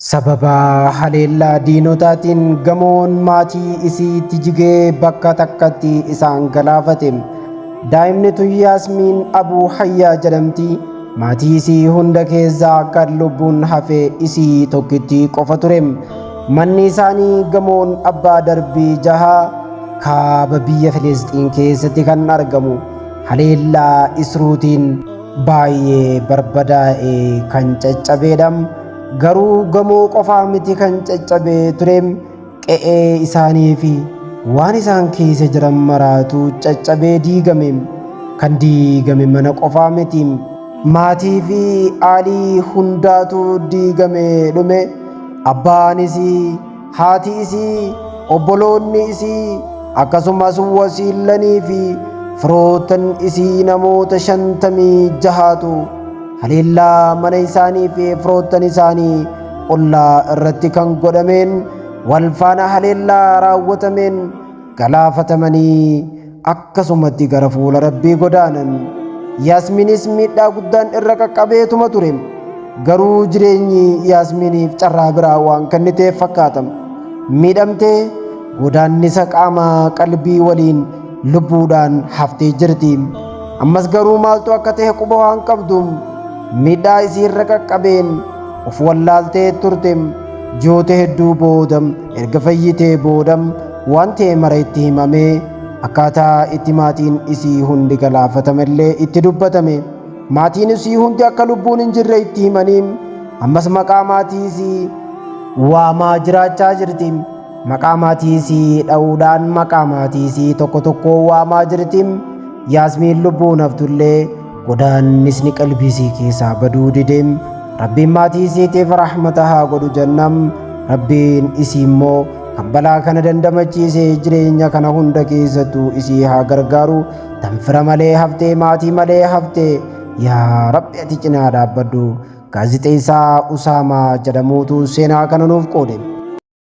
Sababa haleellaa diinotaatiin gamoon maatii isiitti jigee bakka takkatti isaan galaafate. Daa'imni tun Yaasmiin Abuu Hayyaa jedhamti. Maatii isii hunda keessaa kan lubbuun hafe isii tokkitti qofa ture. Manni isaanii gamoon abbaa darbii 6 kaaba biyya Filisxiin keessatti kan argamu. Haleellaa Isruutiin baay'ee barbadaa'ee kan caccabeedha. Garuu gamoo qofaa miti kan caccabee ture, qe'ee isaanii fi waan isaan keessa jiran maraatu caccabee diigame. Kan diigame mana qofaa miti, maatii fi aalii hundaatu diigame dhume. Abbaan isii, haati isii, obboloonni isii, akkasumas wasiillanii fi firoottan isii namoota 56tu haleellaa mana isaanii fi firoottan isaanii ollaa irratti kan godhameen wal faana haleellaa raawwatameen galaafatamanii akkasumatti gara fuula Rabbii godaanan. Yaasmiinis miidhaa guddaan irra qaqqabeetuma ture. Garuu jireenyi Yaasmiiniif carraa biraa waan kenniteef fakkaata. Miidhamtee godaannisa qaamaa qalbii waliin lubbuudhaan haftee jirti. Ammas garuu maaltu akka ta'e quba waan qabdu miidhaa isii irra qaqqabeen of wallaaltee turte. Ji'oota hedduu booda erga fayyitee booda waan ta'e mara itti himamee akkaataa itti maatiin isii hundi galaafatamellee itti dubbatame. Maatiin isii hundi akka lubbuun hin jirre itti himanii ammas maqaa maatii isii waamaa jiraachaa jirti. Maqaa maatii isii dha'uudhaan maqaa maatii isii tokko tokko waamaa jirti. Yaasmiin lubbuun haftullee godaannisni qalbii isii keessaa baduu didee Rabbiin maatii isiitiif rahmata haa godhu jennam. Rabbiin isii immoo kan balaa kana dandamachiisee jireenya kana hunda keessattuu isii haa gargaaru. Tanfira malee haftee maatii malee haftee yaa Rabbi ati cinaa dhaabbadhu. Gaazixeessaa Usaamaa jedhamuutu seenaa kana nuuf qoode.